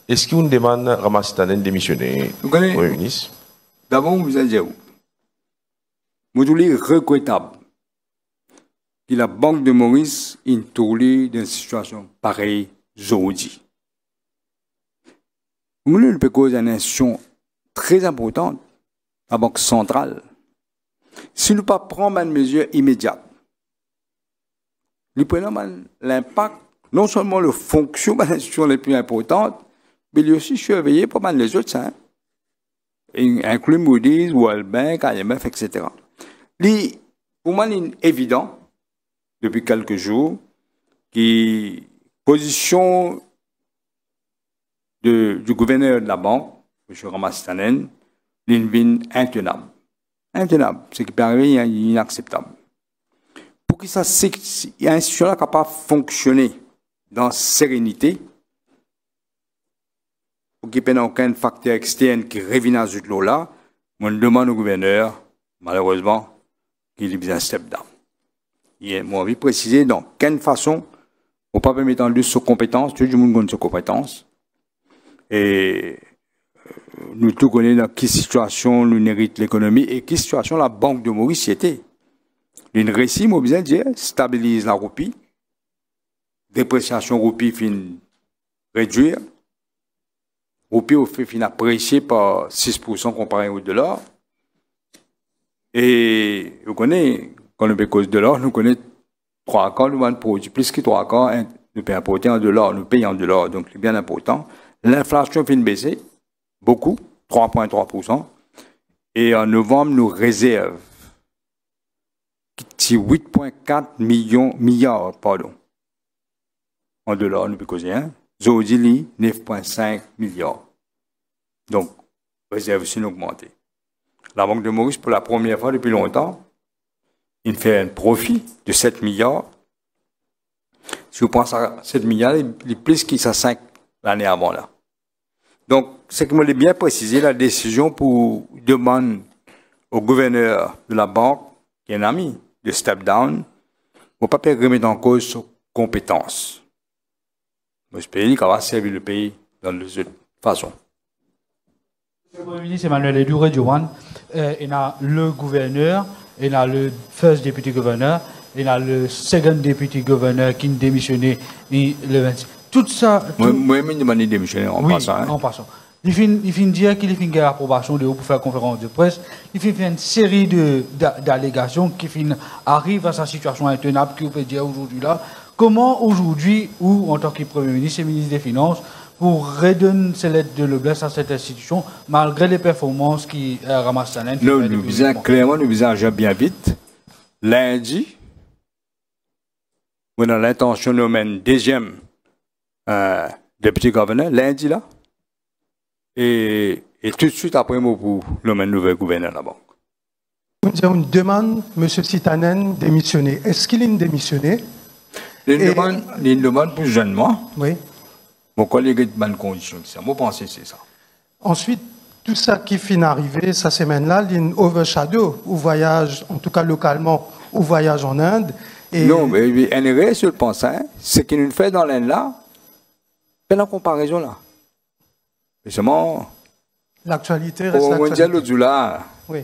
Est-ce qu'on demande Ramastanen démissionner, Premier ministre? D'abord, vous allez dire, vous trouvez regrettable que la Banque de Maurice est tournée dans une situation pareille aujourd'hui. Vous ne pouvez causer une institution très importante, la Banque centrale. Si nous ne prenons pas une mesure immédiate, nous prenons l'impact, non seulement le fonctionnement de l'institution les plus importantes, mais aussi surveiller pas mal les autres, hein, inclus Moody's, World Bank, IMF, etc. Pour moi, il est évident, depuis quelques jours, que la position du gouverneur de la banque, M. Ramastanen, est intenable. Intenable, ce qui peut arriver est inacceptable. Pour que ça, l'institution est capable de fonctionner dans sérénité, pour qu'il n'y ait aucun facteur externe qui revienne à ce lot-là, on demande au gouverneur, malheureusement, qu'il ait besoin de step down. Et moi, je vais préciser dans quelle façon, on ne peut pas mettre en doute ses compétences, tout le monde connaît ses compétences. Et nous tous connaissons dans quelle situation nous hérite l'économie et quelle situation la Banque de Maurice était. Une récit, moi, besoin de dire, stabilise la roupie, dépréciation roupie fin réduire, roupie au fait fin apprécié par 6% comparé au dollar. Et vous connaissez, quand on paye cause de dollar, nous connaissons 3 quarts, nous produit plus que 3 quarts, nous payons importer en dollars, nous payons en dollars, donc c'est bien important. L'inflation fait baisser, beaucoup, 3,3%. Et en novembre, nous réserve 8,4 milliards, en dollars, nous payons hein. Zodili, 9,5 milliards. Donc, réserve aussi augmentée. La Banque de Maurice, pour la première fois depuis longtemps, il fait un profit de 7 milliards. Si vous pensez à 7 milliards, il est plus qu'il y a 5 l'année avant là. Donc, c'est que je voulais bien préciser la décision pour demander au gouverneur de la banque, qui est un ami, de step down, pour ne pas remettre en cause ses compétences. J'espère qu'il va servir le pays dans de cette façon. Le Premier ministre Emmanuel Edouré Djouane, il a le gouverneur, il a le first deputy governor, il a le second deputy governor qui a démissionné le 26. Tout ça. Moi, je demande de démissionner en passant. Hein. En passant. Il finit dire qu'il finit l'approbation de pour faire conférence de presse. Il finit une série d'allégations qui arrivent à sa situation intenable qu'on peut dire aujourd'hui là. Comment aujourd'hui, ou en tant que Premier ministre et ministre des Finances, pour redonner ces lettres de noblesse à cette institution, malgré les performances qui ramassent la laine? Nous visons clairement, nous visons agir bien vite. Lundi, on a l'intention de nommer deuxième député gouverneur, lundi là. Et tout de suite après, moi, pour nommer nouvel gouverneur de la banque. On demande M. Sitanen démissionner. Est-ce qu'il est démissionné? Il demande plus jeunement. Oui. Mon collègue est de bonnes conditions. Moi, je pense que c'est ça. Ensuite, tout ça qui finit d'arriver, cette semaine-là, il y a une overshadow au voyage, en tout cas localement, au voyage en Inde. Et non, mais NRS, je le pense, hein, ce qu'il nous fait dans l'Inde là, c'est la comparaison là. Justement, l'actualité reste l'actualité. Oui.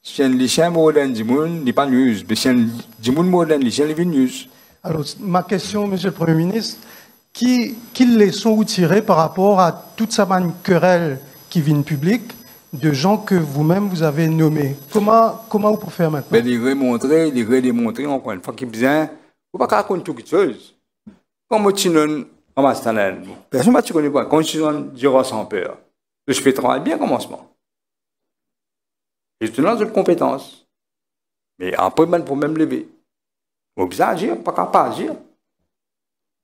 Si un lycéen moderne, il n'est pas news. Mais si un moderne, lycéen, il est news. Alors, ma question, Monsieur le Premier ministre, quelles leçons vous tirez par rapport à toute sa querelle qui vient publique de gens que vous-même vous avez nommés? Comment vous pouvez faire maintenant? Ben, il redémontrer encore une fois qu'il besoin. Il ne faut pas raconter toute chose. Comme tu n'as personne ne connaît pas. Quand tu diras sans peur, je fais travail bien commencement. Et je te lance de compétences. Mais après, il faut même lever. Il faut bien agir, pas capable d'agir.